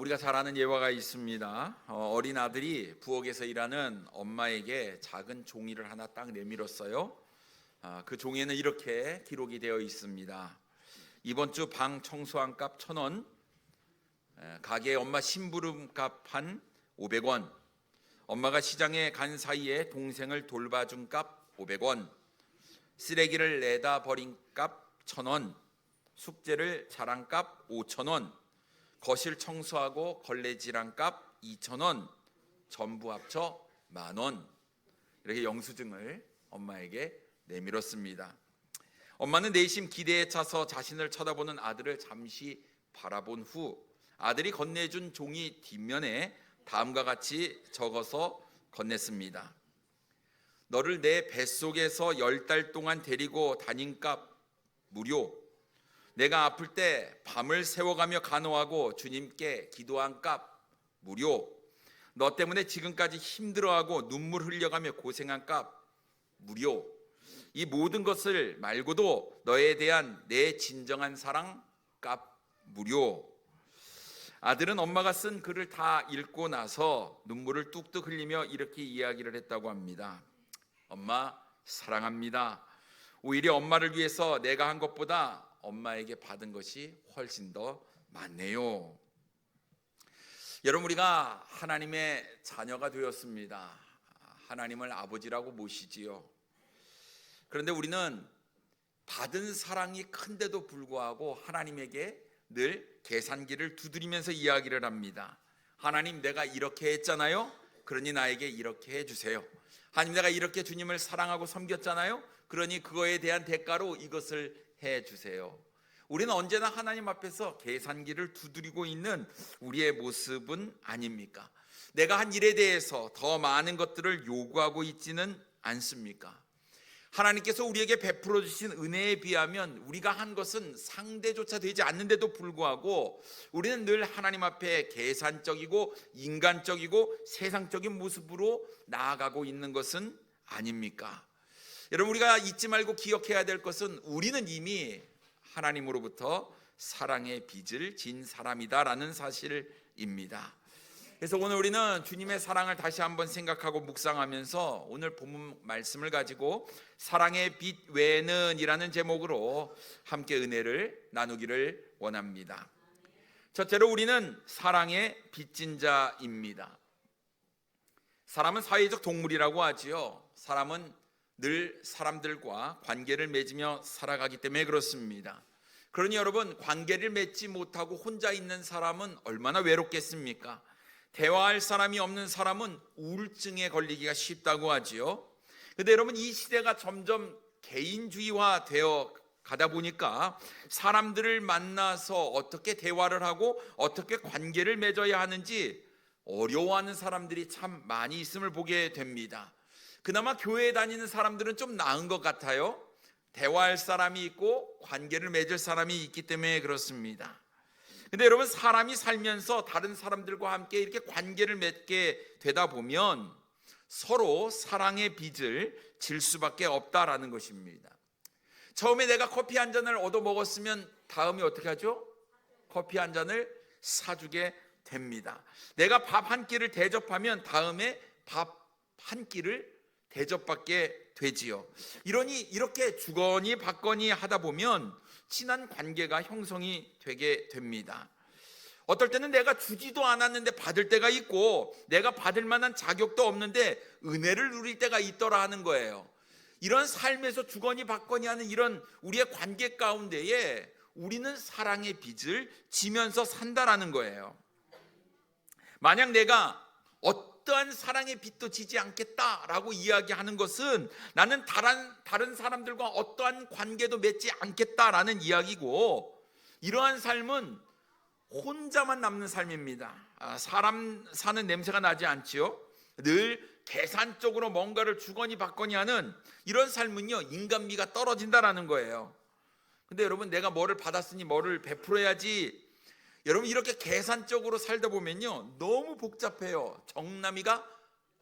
우리가 잘 아는 예화가 있습니다. 어린 아들이 부엌에서 일하는 엄마에게 작은 종이를 하나 딱 내밀었어요. 그 종이에는 이렇게 기록이 되어 있습니다. 이번 주 방 청소한 값 1,000원, 가게 엄마 심부름값 한 500원, 엄마가 시장에 간 사이에 동생을 돌봐준 값 500원, 쓰레기를 내다 버린 값 1,000원, 숙제를 잘한 값 5,000원, 거실 청소하고 걸레질한 값 2,000원, 전부 합쳐 10,000원. 이렇게 영수증을 엄마에게 내밀었습니다. 엄마는 내심 기대에 차서 자신을 쳐다보는 아들을 잠시 바라본 후 아들이 건네준 종이 뒷면에 다음과 같이 적어서 건넸습니다. 너를 내 뱃속에서 10달 동안 데리고 다닌 값 무료, 내가 아플 때 밤을 새워가며 간호하고 주님께 기도한 값 무료, 너 때문에 지금까지 힘들어하고 눈물 흘려가며 고생한 값 무료, 이 모든 것을 말고도 너에 대한 내 진정한 사랑 값 무료. 아들은 엄마가 쓴 글을 다 읽고 나서 눈물을 뚝뚝 흘리며 이렇게 이야기를 했다고 합니다. 엄마 사랑합니다. 오히려 엄마를 위해서 내가 한 것보다 엄마에게 받은 것이 훨씬 더 많네요. 여러분, 우리가 하나님의 자녀가 되었습니다. 하나님을 아버지라고 모시지요. 그런데 우리는 받은 사랑이 큰데도 불구하고 하나님에게 늘 계산기를 두드리면서 이야기를 합니다. 하나님, 내가 이렇게 했잖아요. 그러니 나에게 이렇게 해주세요. 하나님, 내가 이렇게 주님을 사랑하고 섬겼잖아요. 그러니 그거에 대한 대가로 이것을 해주세요. 우리는 언제나 하나님 앞에서 계산기를 두드리고 있는 우리의 모습은 아닙니까? 내가 한 일에 대해서 더 많은 것들을 요구하고 있지는 않습니까? 하나님께서 우리에게 베풀어 주신 은혜에 비하면 우리가 한 것은 상대조차 되지 않는데도 불구하고 우리는 늘 하나님 앞에 계산적이고 인간적이고 세상적인 모습으로 나아가고 있는 것은 아닙니까? 여러분, 우리가 잊지 말고 기억해야 될 것은 우리는 이미 하나님으로부터 사랑의 빚을 진 사람이다라는 사실입니다. 그래서 오늘 우리는 주님의 사랑을 다시 한번 생각하고 묵상하면서 오늘 본문 말씀을 가지고 사랑의 빚 외에는 이라는 제목으로 함께 은혜를 나누기를 원합니다. 첫째로 우리는 사랑의 빚진 자입니다. 사람은 사회적 동물이라고 하지요. 사람은 늘 사람들과 관계를 맺으며 살아가기 때문에 그렇습니다. 그러니 여러분, 관계를 맺지 못하고 혼자 있는 사람은 얼마나 외롭겠습니까? 대화할 사람이 없는 사람은 우울증에 걸리기가 쉽다고 하지요. 그런데 여러분, 이 시대가 점점 개인주의화 되어 가다 보니까 사람들을 만나서 어떻게 대화를 하고 어떻게 관계를 맺어야 하는지 어려워하는 사람들이 참 많이 있음을 보게 됩니다. 그나마 교회에 다니는 사람들은 좀 나은 것 같아요. 대화할 사람이 있고 관계를 맺을 사람이 있기 때문에 그렇습니다. 근데 여러분, 사람이 살면서 다른 사람들과 함께 이렇게 관계를 맺게 되다 보면 서로 사랑의 빚을 질 수밖에 없다라는 것입니다. 처음에 내가 커피 한 잔을 얻어 먹었으면 다음에 어떻게 하죠? 커피 한 잔을 사주게 됩니다. 내가 밥 한 끼를 대접하면 다음에 밥 한 끼를 대접받게 되지요. 이러니 이렇게 주거니 받거니 하다 보면 친한 관계가 형성이 되게 됩니다. 어떨 때는 내가 주지도 않았는데 받을 때가 있고 내가 받을 만한 자격도 없는데 은혜를 누릴 때가 있더라 하는 거예요. 이런 삶에서 주거니 받거니 하는 이런 우리의 관계 가운데에 우리는 사랑의 빚을 지면서 산다라는 거예요. 만약 내가 어떠한 사랑의 빚도 지지 않겠다라고 이야기하는 것은 나는 다른 사람들과 어떠한 관계도 맺지 않겠다라는 이야기고, 이러한 삶은 혼자만 남는 삶입니다. 사람 사는 냄새가 나지 않지요. 늘 계산적으로 뭔가를 주거니 받거니 하는 이런 삶은요, 인간미가 떨어진다라는 거예요. 근데 여러분, 내가 뭐를 받았으니 뭐를 베풀어야지, 여러분 이렇게 계산적으로 살다 보면요 너무 복잡해요. 정남이가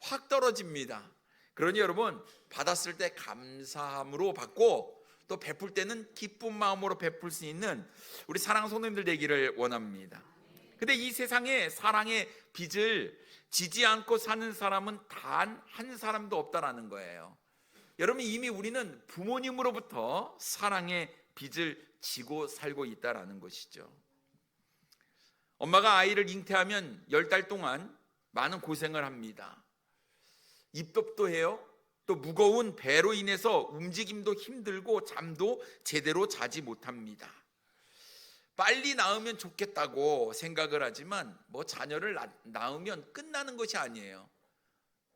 확 떨어집니다. 그러니 여러분, 받았을 때 감사함으로 받고 또 베풀 때는 기쁜 마음으로 베풀 수 있는 우리 사랑하는 성도님들 되기를 원합니다. 근데 이 세상에 사랑의 빚을 지지 않고 사는 사람은 단 한 사람도 없다라는 거예요. 여러분, 이미 우리는 부모님으로부터 사랑의 빚을 지고 살고 있다라는 것이죠. 엄마가 아이를 잉태하면 10달 동안 많은 고생을 합니다. 입덧도 해요. 또 무거운 배로 인해서 움직임도 힘들고 잠도 제대로 자지 못합니다. 빨리 낳으면 좋겠다고 생각을 하지만 자녀를 낳으면 끝나는 것이 아니에요.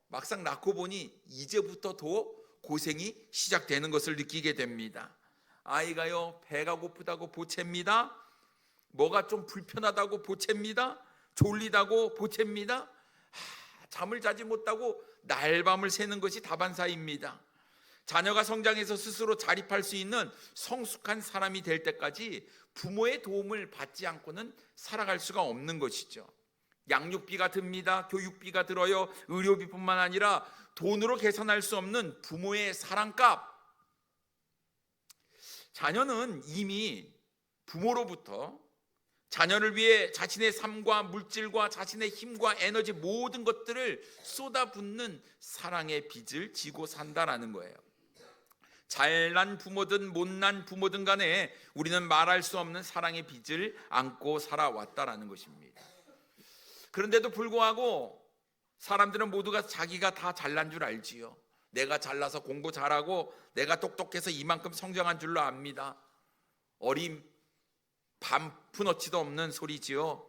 막상 낳고 보니 이제부터 더 고생이 시작되는 것을 느끼게 됩니다. 아이가요, 배가 고프다고 보챕니다. 뭐가 좀 불편하다고 보챕니다. 졸리다고 보챕니다. 잠을 자지 못하고 날밤을 새는 것이 다반사입니다. 자녀가 성장해서 스스로 자립할 수 있는 성숙한 사람이 될 때까지 부모의 도움을 받지 않고는 살아갈 수가 없는 것이죠. 양육비가 듭니다. 교육비가 들어요. 의료비뿐만 아니라 돈으로 계산할 수 없는 부모의 사랑값. 자녀는 이미 부모로부터 자녀를 위해 자신의 삶과 물질과 자신의 힘과 에너지 모든 것들을 쏟아붓는 사랑의 빚을 지고 산다라는 거예요. 잘난 부모든 못난 부모든 간에 우리는 말할 수 없는 사랑의 빚을 안고 살아왔다라는 것입니다. 그런데도 불구하고 사람들은 모두가 자기가 다 잘난 줄 알지요. 내가 잘나서 공부 잘하고 내가 똑똑해서 이만큼 성장한 줄로 압니다. 어림 반푼어치도 없는 소리지요.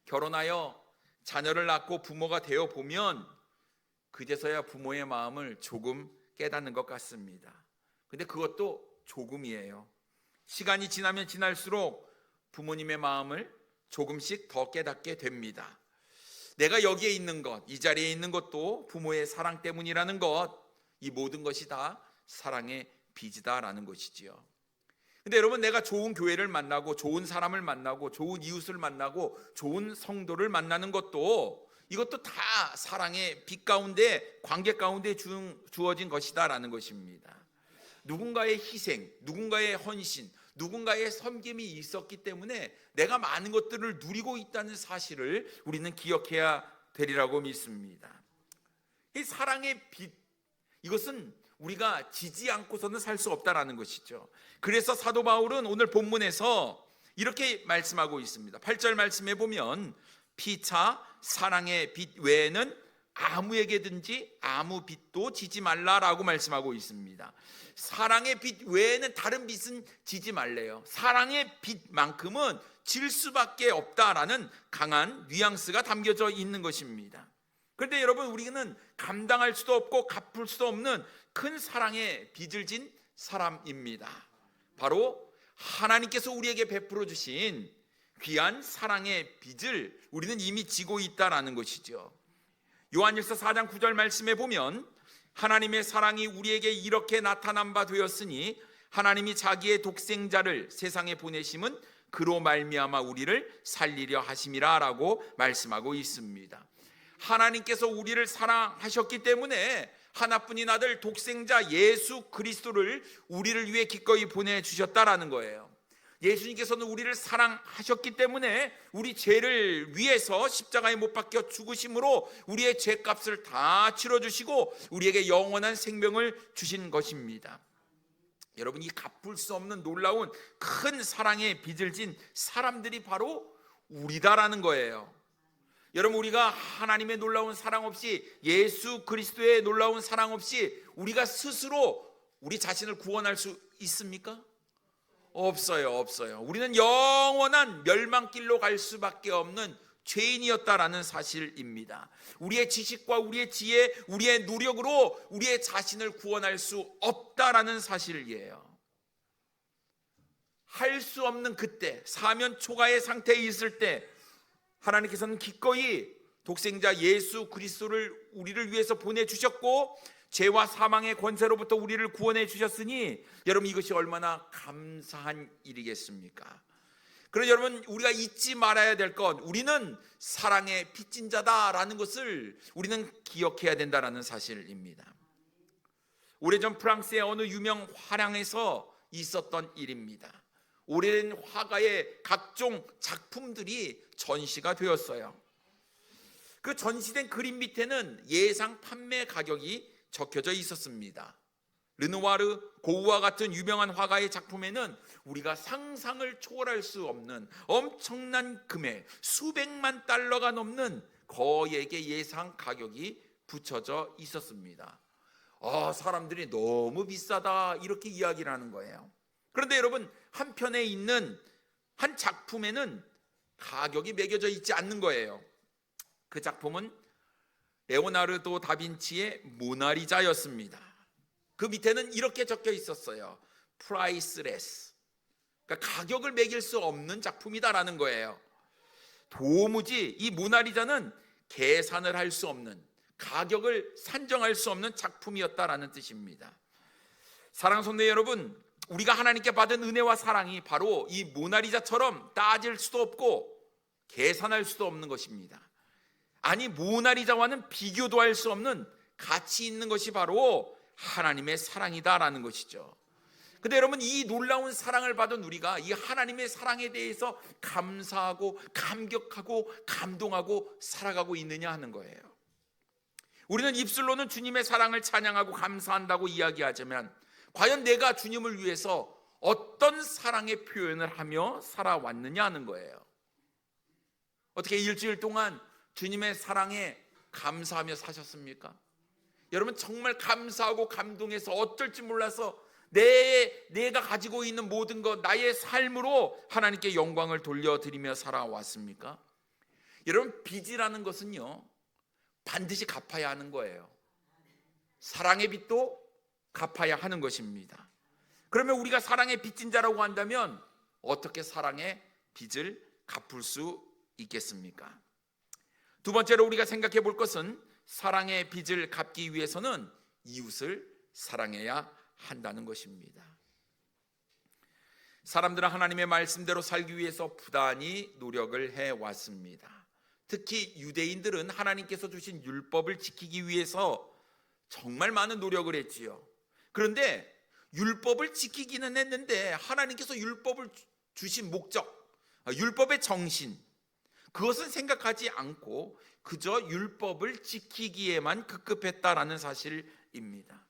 결혼하여 자녀를 낳고 부모가 되어 보면 그제서야 부모의 마음을 조금 깨닫는 것 같습니다. 근데 그것도 조금이에요. 시간이 지나면 지날수록 부모님의 마음을 조금씩 더 깨닫게 됩니다. 내가 여기에 있는 것, 이 자리에 있는 것도 부모의 사랑 때문이라는 것, 이 모든 것이 다 사랑의 빚이다라는 것이지요. 근데 여러분, 내가 좋은 교회를 만나고 좋은 사람을 만나고 좋은 이웃을 만나고 좋은 성도를 만나는 것도 이것도 다 사랑의 빚 가운데, 관계 가운데 주어진 것이다라는 것입니다. 누군가의 희생, 누군가의 헌신, 누군가의 섬김이 있었기 때문에 내가 많은 것들을 누리고 있다는 사실을 우리는 기억해야 되리라고 믿습니다. 이 사랑의 빚, 이것은 우리가 지지 않고서는 살 수 없다라는 것이죠. 그래서 사도 바울은 오늘 본문에서 이렇게 말씀하고 있습니다. 8절 말씀해 보면 피차 사랑의 빚 외에는 아무에게든지 아무 빚도 지지 말라라고 말씀하고 있습니다. 사랑의 빚 외에는 다른 빚은 지지 말래요. 사랑의 빚만큼은 질 수밖에 없다라는 강한 뉘앙스가 담겨져 있는 것입니다. 그런데 여러분, 우리는 감당할 수도 없고 갚을 수도 없는 큰 사랑의 빚을 진 사람입니다. 바로 하나님께서 우리에게 베풀어 주신 귀한 사랑의 빚을 우리는 이미 지고 있다라는 것이죠. 요한일서 4장 9절 말씀에 보면 하나님의 사랑이 우리에게 이렇게 나타난 바 되었으니 하나님이 자기의 독생자를 세상에 보내심은 그로 말미암아 우리를 살리려 하심이라 라고 말씀하고 있습니다. 하나님께서 우리를 사랑하셨기 때문에 하나뿐인 아들 독생자 예수 그리스도를 우리를 위해 기꺼이 보내주셨다라는 거예요. 예수님께서는 우리를 사랑하셨기 때문에 우리 죄를 위해서 십자가에 못 박혀 죽으심으로 우리의 죄값을 다 치러주시고 우리에게 영원한 생명을 주신 것입니다. 여러분, 이 갚을 수 없는 놀라운 큰 사랑의 빚을 진 사람들이 바로 우리다라는 거예요. 여러분, 우리가 하나님의 놀라운 사랑 없이, 예수 그리스도의 놀라운 사랑 없이 우리가 스스로 우리 자신을 구원할 수 있습니까? 없어요. 우리는 영원한 멸망길로 갈 수밖에 없는 죄인이었다라는 사실입니다. 우리의 지식과 우리의 지혜, 우리의 노력으로 우리의 자신을 구원할 수 없다라는 사실이에요. 할 수 없는 그때, 사면 초과의 상태에 있을 때 하나님께서는 기꺼이 독생자 예수 그리스도를 우리를 위해서 보내주셨고 죄와 사망의 권세로부터 우리를 구원해 주셨으니 여러분, 이것이 얼마나 감사한 일이겠습니까? 그래서 여러분, 우리가 잊지 말아야 될 것, 우리는 사랑의 빚진 자다라는 것을 우리는 기억해야 된다라는 사실입니다. 오래전 프랑스의 어느 유명 화랑에서 있었던 일입니다. 오래된 화가의 각종 작품들이 전시가 되었어요. 그 전시된 그림 밑에는 예상 판매 가격이 적혀져 있었습니다. 르누아르, 고우와 같은 유명한 화가의 작품에는 우리가 상상을 초월할 수 없는 엄청난 금액, 수백만 달러가 넘는 거액의 예상 가격이 붙여져 있었습니다. 사람들이 너무 비싸다 이렇게 이야기를 하는 거예요. 그런데 여러분, 한편에 있는 한 작품에는 가격이 매겨져 있지 않는 거예요. 그 작품은 레오나르도 다빈치의 모나리자였습니다. 그 밑에는 이렇게 적혀 있었어요. priceless. 그러니까 가격을 매길 수 없는 작품이다라는 거예요. 도무지 이 모나리자는 계산을 할 수 없는, 가격을 산정할 수 없는 작품이었다라는 뜻입니다. 사랑하는 성도 여러분, 우리가 하나님께 받은 은혜와 사랑이 바로 이 모나리자처럼 따질 수도 없고 계산할 수도 없는 것입니다. 아니, 모나리자와는 비교도 할 수 없는 가치 있는 것이 바로 하나님의 사랑이다라는 것이죠. 근데 여러분, 이 놀라운 사랑을 받은 우리가 이 하나님의 사랑에 대해서 감사하고 감격하고 감동하고 살아가고 있느냐 하는 거예요. 우리는 입술로는 주님의 사랑을 찬양하고 감사한다고 이야기하지만 과연 내가 주님을 위해서 어떤 사랑의 표현을 하며 살아왔느냐 하는 거예요. 어떻게 일주일 동안 주님의 사랑에 감사하며 사셨습니까? 여러분, 정말 감사하고 감동해서 어쩔지 몰라서 내가 가지고 있는 모든 것, 나의 삶으로 하나님께 영광을 돌려드리며 살아왔습니까? 여러분, 빚이라는 것은요, 반드시 갚아야 하는 거예요. 사랑의 빚도 갚아야 하는 것입니다. 그러면 우리가 사랑의 빚진 자라고 한다면 어떻게 사랑의 빚을 갚을 수 있겠습니까? 두 번째로 우리가 생각해 볼 것은 사랑의 빚을 갚기 위해서는 이웃을 사랑해야 한다는 것입니다. 사람들은 하나님의 말씀대로 살기 위해서 부단히 노력을 해왔습니다. 특히 유대인들은 하나님께서 주신 율법을 지키기 위해서 정말 많은 노력을 했지요. 그런데 율법을 지키기는 했는데 하나님께서 율법을 주신 목적, 율법의 정신, 그것은 생각하지 않고 그저 율법을 지키기에만 급급했다라는 사실입니다.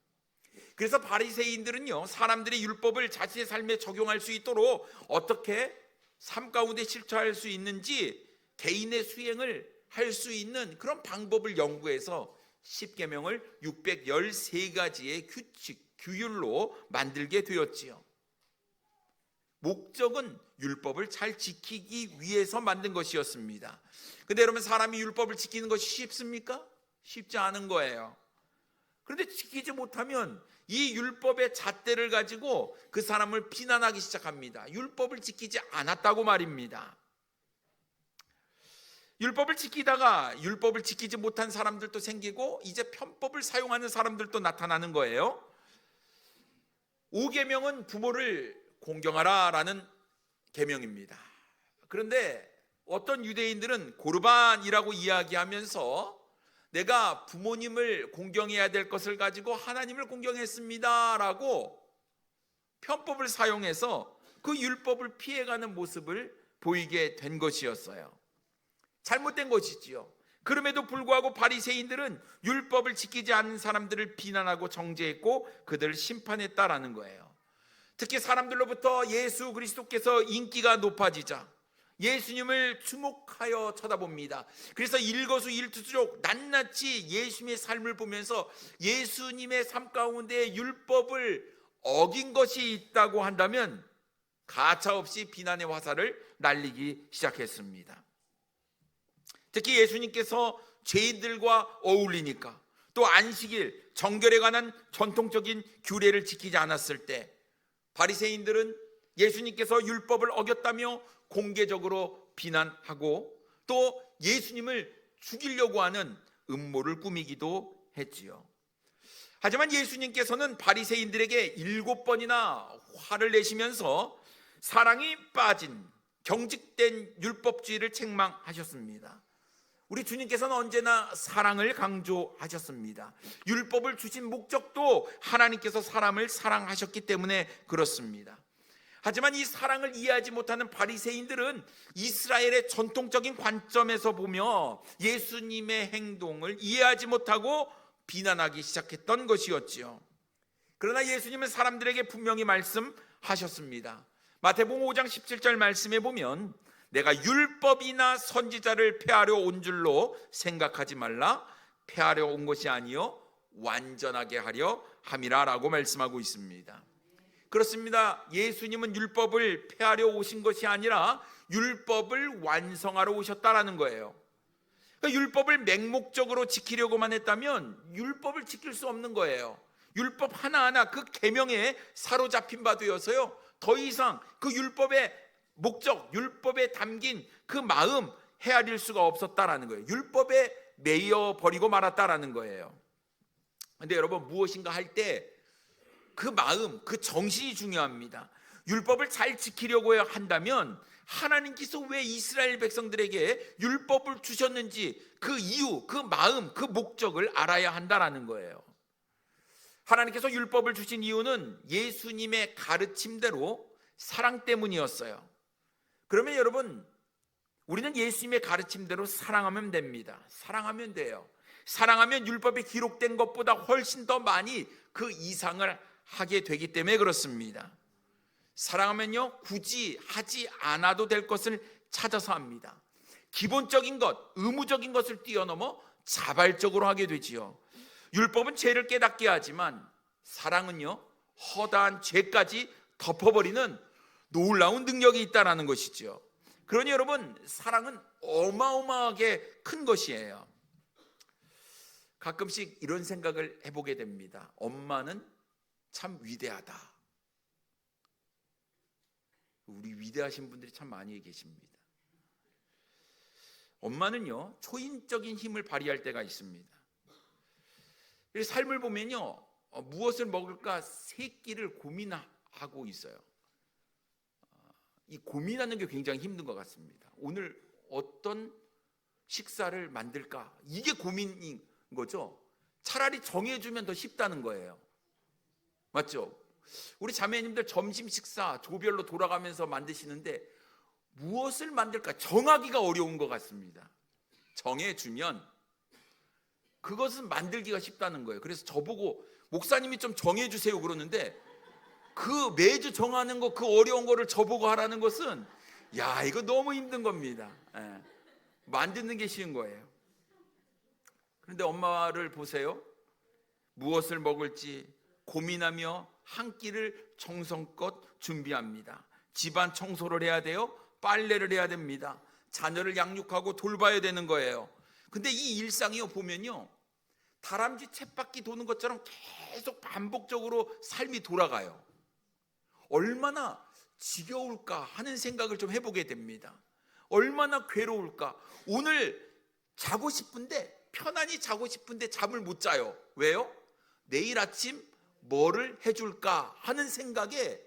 그래서 바리새인들은요, 사람들이 율법을 자신의 삶에 적용할 수 있도록 어떻게 삶 가운데 실천할 수 있는지 개인의 수행을 할 수 있는 그런 방법을 연구해서 십계명을 613가지의 규칙, 규율로 만들게 되었지요. 목적은 율법을 잘 지키기 위해서 만든 것이었습니다. 근데 여러분, 사람이 율법을 지키는 것이 쉽습니까? 쉽지 않은 거예요. 그런데 지키지 못하면 이 율법의 잣대를 가지고 그 사람을 비난하기 시작합니다. 율법을 지키지 않았다고 말입니다. 율법을 지키다가 율법을 지키지 못한 사람들도 생기고 이제 편법을 사용하는 사람들도 나타나는 거예요. 5계명은 부모를 공경하라라는 계명입니다. 그런데 어떤 유대인들은 고르반이라고 이야기하면서 내가 부모님을 공경해야 될 것을 가지고 하나님을 공경했습니다라고 편법을 사용해서 그 율법을 피해가는 모습을 보이게 된 것이었어요. 잘못된 것이지요. 그럼에도 불구하고 바리새인들은 율법을 지키지 않는 사람들을 비난하고 정죄했고 그들을 심판했다라는 거예요. 특히 사람들로부터 예수 그리스도께서 인기가 높아지자 예수님을 주목하여 쳐다봅니다. 그래서 일거수일투족 낱낱이 예수님의 삶을 보면서 예수님의 삶 가운데 율법을 어긴 것이 있다고 한다면 가차없이 비난의 화살을 날리기 시작했습니다. 특히 예수님께서 죄인들과 어울리니까, 또 안식일, 정결에 관한 전통적인 규례를 지키지 않았을 때 바리새인들은 예수님께서 율법을 어겼다며 공개적으로 비난하고 또 예수님을 죽이려고 하는 음모를 꾸미기도 했지요. 하지만 예수님께서는 바리새인들에게 7번이나 화를 내시면서 사랑이 빠진 경직된 율법주의를 책망하셨습니다. 우리 주님께서는 언제나 사랑을 강조하셨습니다. 율법을 주신 목적도 하나님께서 사람을 사랑하셨기 때문에 그렇습니다. 하지만 이 사랑을 이해하지 못하는 바리새인들은 이스라엘의 전통적인 관점에서 보며 예수님의 행동을 이해하지 못하고 비난하기 시작했던 것이었지요. 그러나 예수님은 사람들에게 분명히 말씀하셨습니다. 마태복음 5장 17절 말씀에 보면 내가 율법이나 선지자를 폐하려 온 줄로 생각하지 말라. 폐하려 온 것이 아니요 완전하게 하려 함이라 라고 말씀하고 있습니다. 그렇습니다. 예수님은 율법을 폐하려 오신 것이 아니라 율법을 완성하러 오셨다라는 거예요. 그러니까 율법을 맹목적으로 지키려고만 했다면 율법을 지킬 수 없는 거예요. 율법 하나하나 그 계명에 사로잡힌 바 되어서요, 더 이상 그 율법의 목적, 율법에 담긴 그 마음 헤아릴 수가 없었다라는 거예요. 율법에 매여 버리고 말았다라는 거예요. 근데 여러분, 무엇인가 할 때 그 마음, 그 정신이 중요합니다. 율법을 잘 지키려고 한다면 하나님께서 왜 이스라엘 백성들에게 율법을 주셨는지 그 이유, 그 마음, 그 목적을 알아야 한다라는 거예요. 하나님께서 율법을 주신 이유는 예수님의 가르침대로 사랑 때문이었어요. 그러면 여러분, 우리는 예수님의 가르침대로 사랑하면 됩니다. 사랑하면 돼요. 사랑하면 율법에 기록된 것보다 훨씬 더 많이 그 이상을 하게 되기 때문에 그렇습니다. 사랑하면요, 굳이 하지 않아도 될 것을 찾아서 합니다. 기본적인 것, 의무적인 것을 뛰어넘어 자발적으로 하게 되지요. 율법은 죄를 깨닫게 하지만 사랑은요, 허다한 죄까지 덮어버리는 놀라운 능력이 있다는 것이죠. 그러니 여러분, 사랑은 어마어마하게 큰 것이에요. 가끔씩 이런 생각을 해보게 됩니다. 엄마는 참 위대하다. 우리 위대하신 분들이 참 많이 계십니다. 엄마는요, 초인적인 힘을 발휘할 때가 있습니다. 삶을 보면요, 무엇을 먹을까 세 끼를 고민하고 있어요. 이 고민하는 게 굉장히 힘든 것 같습니다. 오늘 어떤 식사를 만들까? 이게 고민인 거죠. 차라리 정해주면 더 쉽다는 거예요. 맞죠? 우리 자매님들 점심 식사 조별로 돌아가면서 만드시는데 무엇을 만들까 정하기가 어려운 것 같습니다. 정해주면 그것은 만들기가 쉽다는 거예요. 그래서 저보고 목사님이 좀 정해주세요 그러는데, 그 매주 정하는 거, 그 어려운 거를 저보고 하라는 것은, 야, 이거 너무 힘든 겁니다. 예. 만드는 게 쉬운 거예요. 그런데 엄마를 보세요. 무엇을 먹을지 고민하며 한 끼를 정성껏 준비합니다. 집안 청소를 해야 돼요. 빨래를 해야 됩니다. 자녀를 양육하고 돌봐야 되는 거예요. 근데 이 일상이요, 보면요, 다람쥐 쳇바퀴 도는 것처럼 계속 반복적으로 삶이 돌아가요. 얼마나 지겨울까 하는 생각을 좀 해보게 됩니다. 얼마나 괴로울까. 오늘 자고 싶은데, 편안히 자고 싶은데 잠을 못 자요. 왜요? 내일 아침 뭐를 해줄까 하는 생각에,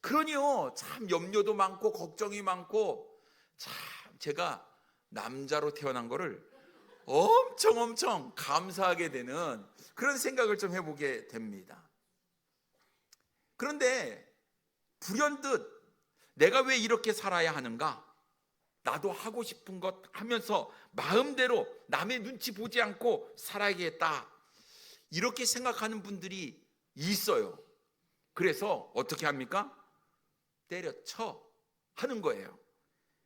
그러니요, 참 염려도 많고 걱정이 많고, 참 제가 남자로 태어난 거를 엄청 감사하게 되는 그런 생각을 좀 해보게 됩니다. 그런데 불현듯 내가 왜 이렇게 살아야 하는가? 나도 하고 싶은 것 하면서 마음대로 남의 눈치 보지 않고 살아야겠다, 이렇게 생각하는 분들이 있어요. 그래서 어떻게 합니까? 때려쳐 하는 거예요.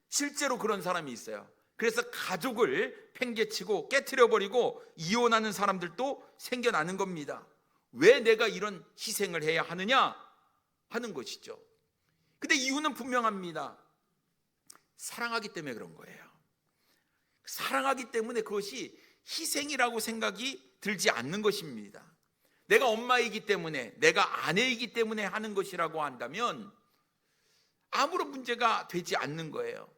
실제로 그런 사람이 있어요. 그래서 가족을 팽개치고 깨트려버리고 이혼하는 사람들도 생겨나는 겁니다. 왜 내가 이런 희생을 해야 하느냐 하는 것이죠. 근데 이유는 분명합니다. 사랑하기 때문에 그런 거예요. 사랑하기 때문에 그것이 희생이라고 생각이 들지 않는 것입니다. 내가 엄마이기 때문에, 내가 아내이기 때문에 하는 것이라고 한다면 아무런 문제가 되지 않는 거예요.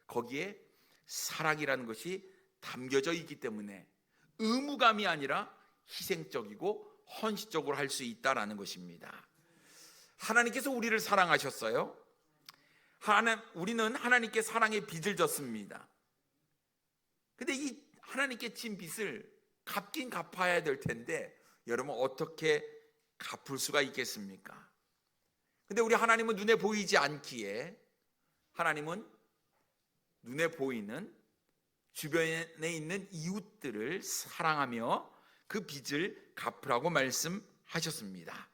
거기에 사랑이라는 것이 담겨져 있기 때문에 의무감이 아니라 희생적이고 헌신적으로 할 수 있다라는 것입니다. 하나님께서 우리를 사랑하셨어요. 우리는 하나님께 사랑의 빚을 졌습니다. 근데 이 하나님께 진 빚을 갚긴 갚아야 될 텐데, 여러분 어떻게 갚을 수가 있겠습니까? 근데 우리 하나님은 눈에 보이지 않기에 하나님은 눈에 보이는 주변에 있는 이웃들을 사랑하며 그 빚을 갚으라고 말씀하셨습니다.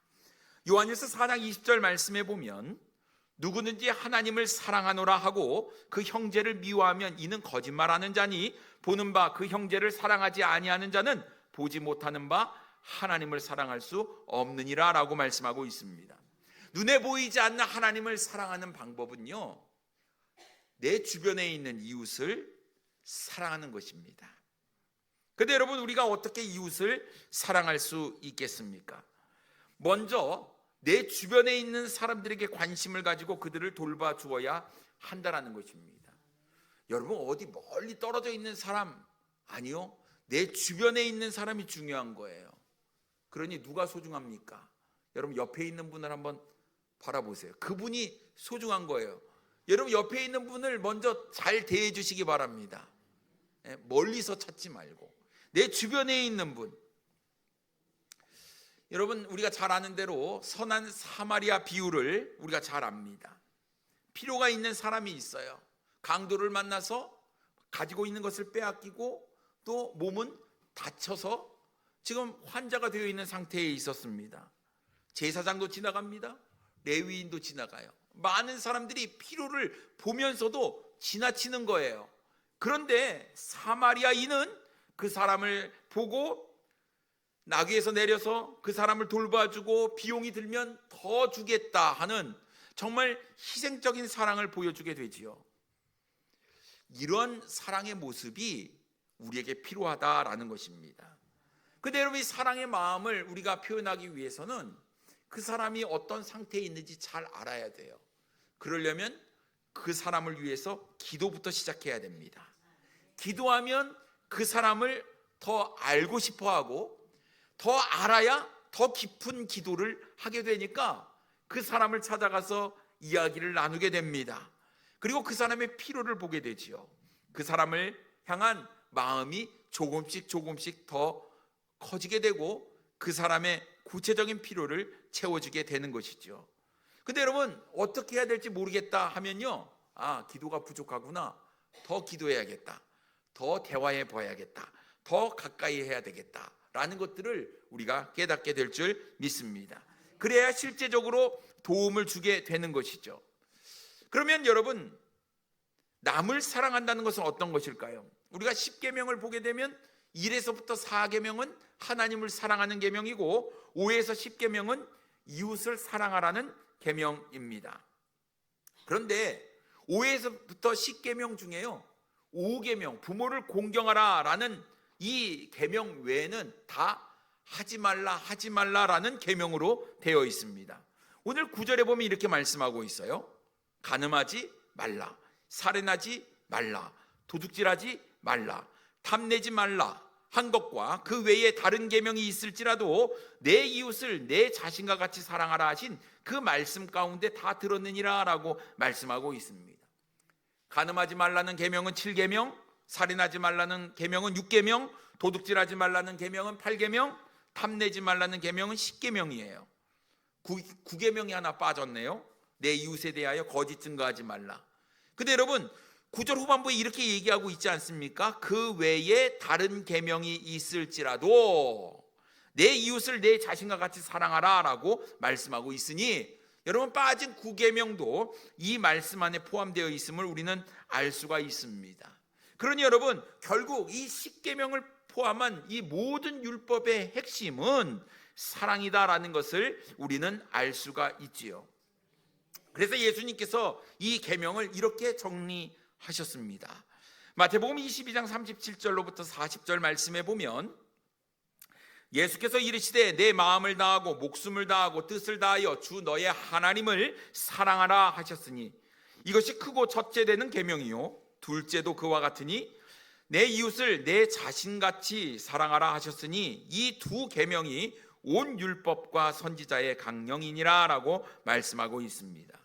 요한일서 4장 20절 말씀에 보면 누구든지 하나님을 사랑하노라 하고 그 형제를 미워하면 이는 거짓말하는 자니 보는 바 그 형제를 사랑하지 아니하는 자는 보지 못하는 바 하나님을 사랑할 수 없느니라 라고 말씀하고 있습니다. 눈에 보이지 않는 하나님을 사랑하는 방법은요, 내 주변에 있는 이웃을 사랑하는 것입니다. 그런데 여러분, 우리가 어떻게 이웃을 사랑할 수 있겠습니까? 먼저 내 주변에 있는 사람들에게 관심을 가지고 그들을 돌봐주어야 한다는 것입니다. 여러분, 어디 멀리 떨어져 있는 사람 아니요, 내 주변에 있는 사람이 중요한 거예요. 그러니 누가 소중합니까? 여러분, 옆에 있는 분을 한번 바라보세요. 그분이 소중한 거예요. 여러분, 옆에 있는 분을 먼저 잘 대해 주시기 바랍니다. 멀리서 찾지 말고 내 주변에 있는 분. 여러분, 우리가 잘 아는 대로 선한 사마리아 비유를 우리가 잘 압니다. 필요가 있는 사람이 있어요. 강도를 만나서 가지고 있는 것을 빼앗기고 또 몸은 다쳐서 지금 환자가 되어 있는 상태에 있었습니다. 제사장도 지나갑니다. 레위인도 지나가요. 많은 사람들이 필요를 보면서도 지나치는 거예요. 그런데 사마리아인은 그 사람을 보고 나귀에서 내려서 그 사람을 돌봐주고 비용이 들면 더 주겠다 하는 정말 희생적인 사랑을 보여주게 되지요. 이런 사랑의 모습이 우리에게 필요하다라는 것입니다. 그런데 여러분, 이 사랑의 마음을 우리가 표현하기 위해서는 그 사람이 어떤 상태에 있는지 잘 알아야 돼요. 그러려면 그 사람을 위해서 기도부터 시작해야 됩니다. 기도하면 그 사람을 더 알고 싶어하고 더 알아야 더 깊은 기도를 하게 되니까 그 사람을 찾아가서 이야기를 나누게 됩니다. 그리고 그 사람의 필요를 보게 되지요. 그 사람을 향한 마음이 조금씩 더 커지게 되고 그 사람의 구체적인 필요를 채워주게 되는 것이죠. 근데 여러분, 어떻게 해야 될지 모르겠다 하면요, 기도가 부족하구나, 더 기도해야겠다, 더 대화해 봐야겠다, 더 가까이 해야 되겠다 라는 것들을 우리가 깨닫게 될 줄 믿습니다. 그래야 실제적으로 도움을 주게 되는 것이죠. 그러면 여러분, 남을 사랑한다는 것은 어떤 것일까요? 우리가 10계명을 보게 되면 1에서부터 4계명은 하나님을 사랑하는 계명이고 5에서 10계명은 이웃을 사랑하라는 계명입니다. 그런데 5에서부터 10계명 중에요, 5계명 부모를 공경하라 라는 이 계명 외에는 다 하지 말라라는 계명으로 되어 있습니다. 오늘 9절에 보면 이렇게 말씀하고 있어요. 간음하지 말라, 살인하지 말라, 도둑질하지 말라, 탐내지 말라 한 것과 그 외에 다른 계명이 있을지라도 내 이웃을 내 자신과 같이 사랑하라 하신 그 말씀 가운데 다 들었느니라 라고 말씀하고 있습니다. 간음하지 말라는 계명은 7계명, 살인하지 말라는 계명은 6계명, 도둑질하지 말라는 계명은 8계명, 탐내지 말라는 계명은 10계명이에요. 9계명이 하나 빠졌네요. 내 이웃에 대하여 거짓 증거하지 말라. 근데 여러분, 9절 후반부에 이렇게 얘기하고 있지 않습니까? 그 외에 다른 계명이 있을지라도 내 이웃을 내 자신과 같이 사랑하라 라고 말씀하고 있으니, 여러분, 빠진 9계명도 이 말씀 안에 포함되어 있음을 우리는 알 수가 있습니다. 그러니 여러분, 결국 이 10계명을 포함한 이 모든 율법의 핵심은 사랑이다라는 것을 우리는 알 수가 있지요. 그래서 예수님께서 이 계명을 이렇게 정리하셨습니다. 마태복음 22장 37절로부터 40절 말씀에 보면 예수께서 이르시되 내 마음을 다하고 목숨을 다하고 뜻을 다하여 주 너의 하나님을 사랑하라 하셨으니 이것이 크고 첫째 되는 계명이요 둘째도 그와 같으니 내 이웃을 내 자신같이 사랑하라 하셨으니 이 두 계명이 온 율법과 선지자의 강령이니라 라고 말씀하고 있습니다.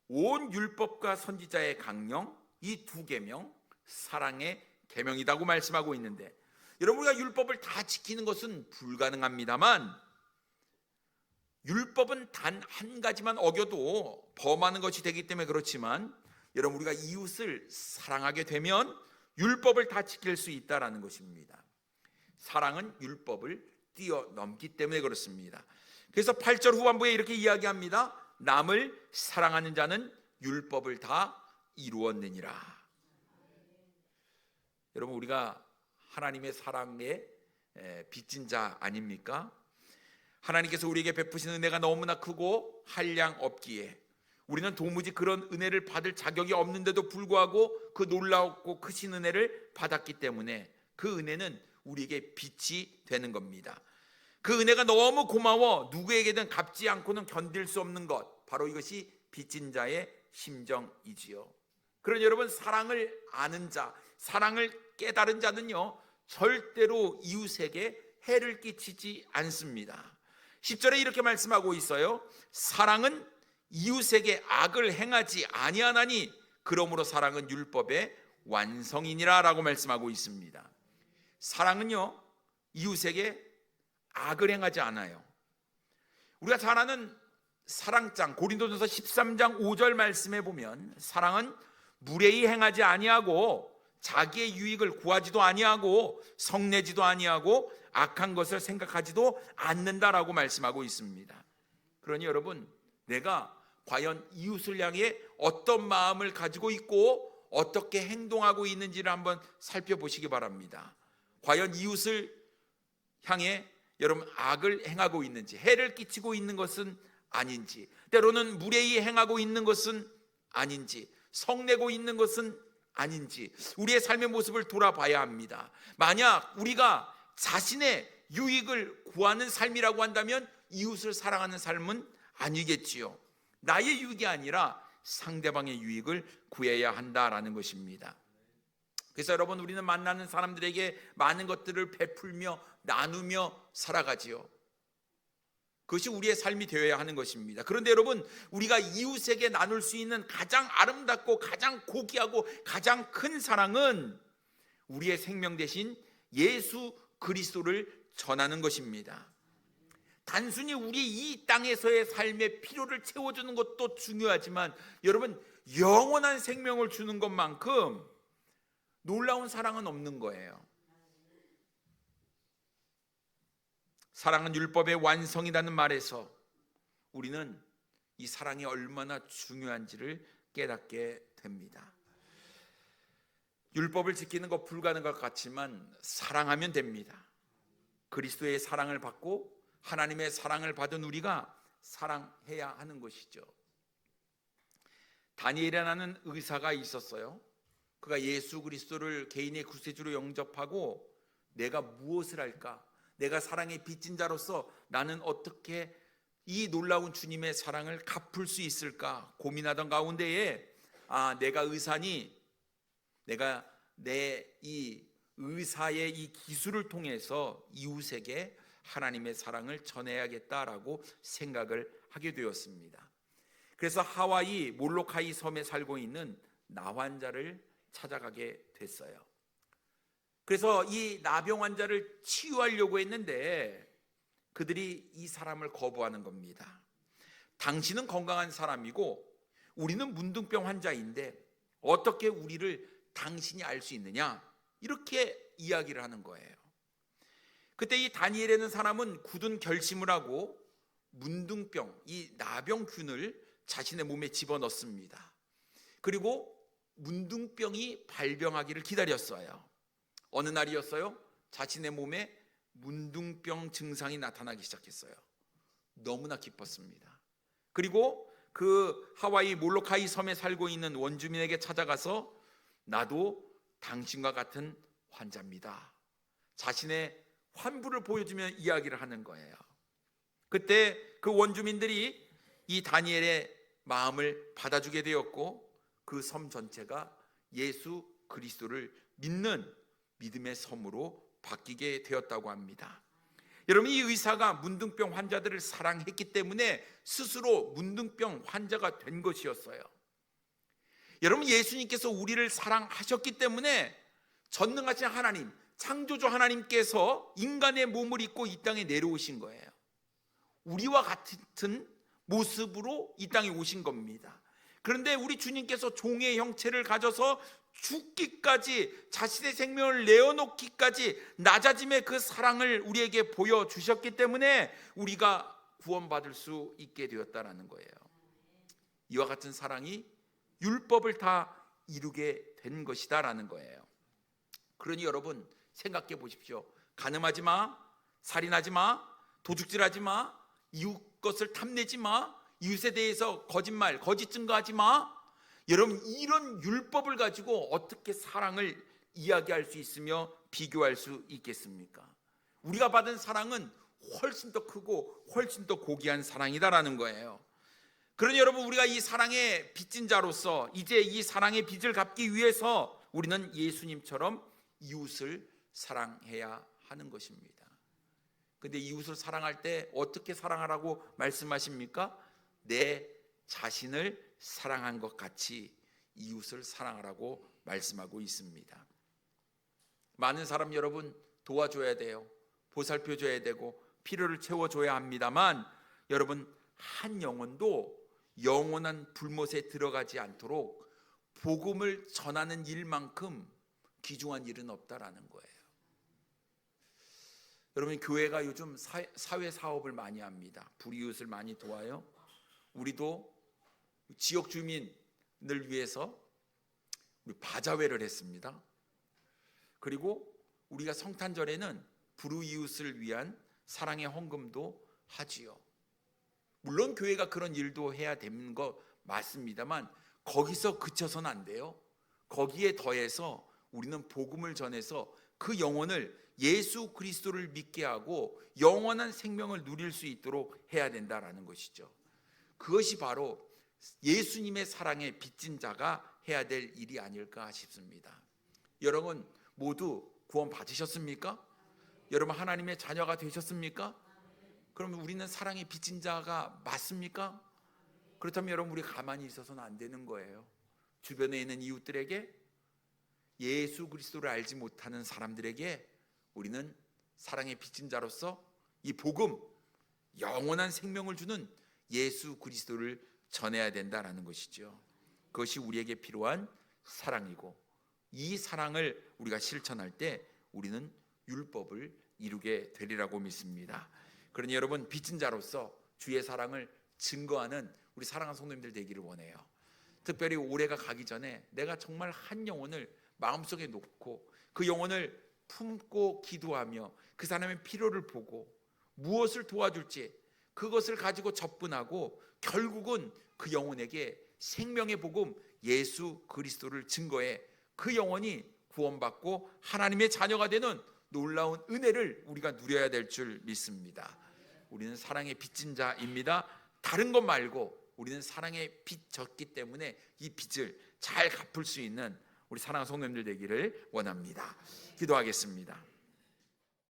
온 율법과 선지자의 강령, 이 두 계명, 사랑의 계명이라고 말씀하고 있는데, 여러분, 우리가 율법을 다 지키는 것은 불가능합니다만 율법은 단 한 가지만 어겨도 범하는 것이 되기 때문에 그렇지만, 여러분, 우리가 이웃을 사랑하게 되면 율법을 다 지킬 수 있다라는 것입니다. 사랑은 율법을 뛰어넘기 때문에 그렇습니다. 그래서 8절 후반부에 이렇게 이야기합니다. 남을 사랑하는 자는 율법을 다 이루었느니라. 여러분, 우리가 하나님의 사랑에 빚진 자 아닙니까? 하나님께서 우리에게 베푸신 은혜가 너무나 크고 한량 없기에 우리는 도무지 그런 은혜를 받을 자격이 없는데도 불구하고 그 놀라웠고 크신 은혜를 받았기 때문에 그 은혜는 우리에게 빚이 되는 겁니다. 그 은혜가 너무 고마워 누구에게든 갚지 않고는 견딜 수 없는 것, 바로 이것이 빚진 자의 심정이지요. 그러나 여러분, 사랑을 아는 자, 사랑을 깨달은 자는요, 절대로 이웃에게 해를 끼치지 않습니다. 10절에 이렇게 말씀하고 있어요. 사랑은 이웃에게 악을 행하지 아니하나니 그러므로 사랑은 율법의 완성이니라 라고 말씀하고 있습니다. 사랑은요, 이웃에게 악을 행하지 않아요. 우리가 잘 아는 사랑장 고린도전서 13장 5절 말씀에 보면, 사랑은 무례히 행하지 아니하고 자기의 유익을 구하지도 아니하고 성내지도 아니하고 악한 것을 생각하지도 않는다라고 말씀하고 있습니다. 그러니 여러분, 내가 과연 이웃을 향해 어떤 마음을 가지고 있고 어떻게 행동하고 있는지를 한번 살펴보시기 바랍니다. 과연 이웃을 향해 여러분 악을 행하고 있는지, 해를 끼치고 있는 것은 아닌지, 때로는 무례히 행하고 있는 것은 아닌지, 성내고 있는 것은 아닌지, 우리의 삶의 모습을 돌아봐야 합니다. 만약 우리가 자신의 유익을 구하는 삶이라고 한다면 이웃을 사랑하는 삶은 아니겠지요. 나의 유익이 아니라 상대방의 유익을 구해야 한다라는 것입니다. 그래서 여러분, 우리는 만나는 사람들에게 많은 것들을 베풀며 나누며 살아가지요. 그것이 우리의 삶이 되어야 하는 것입니다. 그런데 여러분, 우리가 이웃에게 나눌 수 있는 가장 아름답고 가장 고귀하고 가장 큰 사랑은 우리의 생명 대신 예수 그리스도를 전하는 것입니다. 단순히 우리 이 땅에서의 삶의 필요를 채워주는 것도 중요하지만 여러분, 영원한 생명을 주는 것만큼 놀라운 사랑은 없는 거예요. 사랑은 율법의 완성이라는 말에서 우리는 이 사랑이 얼마나 중요한지를 깨닫게 됩니다. 율법을 지키는 것 불가능한 것 같지만 사랑하면 됩니다. 그리스도의 사랑을 받고 하나님의 사랑을 받은 우리가 사랑해야 하는 것이죠. 다니엘이라는 의사가 있었어요. 그가 예수 그리스도를 개인의 구세주로 영접하고 내가 무엇을 할까? 내가 사랑의 빚진 자로서 나는 어떻게 이 놀라운 주님의 사랑을 갚을 수 있을까 고민하던 가운데에, 내가 의사니 내가 내 이 의사의 이 기술을 통해서 이웃에게 하나님의 사랑을 전해야겠다라고 생각을 하게 되었습니다. 그래서 하와이 몰로카이 섬에 살고 있는 나 환자를 찾아가게 됐어요. 그래서 이 나병 환자를 치유하려고 했는데 그들이 이 사람을 거부하는 겁니다. 당신은 건강한 사람이고 우리는 문둥병 환자인데 어떻게 우리를 당신이 알 수 있느냐, 이렇게 이야기를 하는 거예요. 그때 이 다니엘이라는 사람은 굳은 결심을 하고 문둥병, 이 나병균을 자신의 몸에 집어넣습니다. 그리고 문둥병이 발병하기를 기다렸어요. 어느 날이었어요? 자신의 몸에 문둥병 증상이 나타나기 시작했어요. 너무나 기뻤습니다. 그리고 그 하와이 몰로카이 섬에 살고 있는 원주민에게 찾아가서 나도 당신과 같은 환자입니다. 자신의 환부를 보여주며 이야기를 하는 거예요. 그때 그 원주민들이 이 다니엘의 마음을 받아주게 되었고 그 섬 전체가 예수 그리스도를 믿는 믿음의 섬으로 바뀌게 되었다고 합니다. 여러분, 이 의사가 문둥병 환자들을 사랑했기 때문에 스스로 문둥병 환자가 된 것이었어요. 여러분, 예수님께서 우리를 사랑하셨기 때문에 전능하신 하나님, 창조주 하나님께서 인간의 몸을 입고 이 땅에 내려오신 거예요. 우리와 같은 모습으로 이 땅에 오신 겁니다. 그런데 우리 주님께서 종의 형체를 가져서 죽기까지, 자신의 생명을 내어놓기까지 낮아짐의 그 사랑을 우리에게 보여주셨기 때문에 우리가 구원받을 수 있게 되었다는 거예요. 이와 같은 사랑이 율법을 다 이루게 된 것이다라는 거예요. 그러니 여러분 생각해 보십시오. 간음하지 마, 살인하지 마, 도둑질하지 마, 이웃 것을 탐내지 마, 이웃에 대해서 거짓말, 거짓 증거하지 마. 여러분, 이런 율법을 가지고 어떻게 사랑을 이야기할 수 있으며 비교할 수 있겠습니까? 우리가 받은 사랑은 훨씬 더 크고 훨씬 더 고귀한 사랑이다라는 거예요. 그러니 여러분, 우리가 이 사랑의 빚진 자로서 이제 이 사랑의 빚을 갚기 위해서 우리는 예수님처럼 이웃을 사랑해야 하는 것입니다. 근데 이웃을 사랑할 때 어떻게 사랑하라고 말씀하십니까? 내 자신을 사랑한 것 같이 이웃을 사랑하라고 말씀하고 있습니다. 많은 사람 여러분 도와줘야 돼요. 보살펴줘야 되고 필요를 채워줘야 합니다만, 여러분 한 영혼도 영원한 불못에 들어가지 않도록 복음을 전하는 일만큼 귀중한 일은 없다라는 거예요. 여러분, 교회가 요즘 사회 사업을 많이 합니다. 불이웃을 많이 도와요. 우리도 지역 주민을 위해서 우리 바자회를 했습니다. 그리고 우리가 성탄절에는 불이웃을 위한 사랑의 헌금도 하지요. 물론 교회가 그런 일도 해야 되는 거 맞습니다만 거기서 그쳐서는 안 돼요. 거기에 더해서 우리는 복음을 전해서 그 영혼을 예수 그리스도를 믿게 하고 영원한 생명을 누릴 수 있도록 해야 된다라는 것이죠. 그것이 바로 예수님의 사랑에 빚진 자가 해야 될 일이 아닐까 싶습니다. 여러분 모두 구원 받으셨습니까? 여러분 하나님의 자녀가 되셨습니까? 그러면 우리는 사랑에 빚진 자가 맞습니까? 그렇다면 여러분, 우리 가만히 있어서는 안 되는 거예요. 주변에 있는 이웃들에게, 예수 그리스도를 알지 못하는 사람들에게 우리는 사랑의 빚진 자로서 이 복음, 영원한 생명을 주는 예수 그리스도를 전해야 된다라는 것이죠. 그것이 우리에게 필요한 사랑이고, 이 사랑을 우리가 실천할 때 우리는 율법을 이루게 되리라고 믿습니다. 그러니 여러분, 빚진 자로서 주의 사랑을 증거하는 우리 사랑하는 성도님들 되기를 원해요. 특별히 올해가 가기 전에 내가 정말 한 영혼을 마음속에 놓고 그 영혼을 품고 기도하며 그 사람의 필요를 보고 무엇을 도와줄지 그것을 가지고 접근하고 결국은 그 영혼에게 생명의 복음 예수 그리스도를 증거해 그 영혼이 구원받고 하나님의 자녀가 되는 놀라운 은혜를 우리가 누려야 될 줄 믿습니다. 우리는 사랑의 빚진 자입니다. 다른 것 말고 우리는 사랑의 빚 졌기 때문에 이 빚을 잘 갚을 수 있는 우리 사랑하는 성도님들 되기를 원합니다. 기도하겠습니다.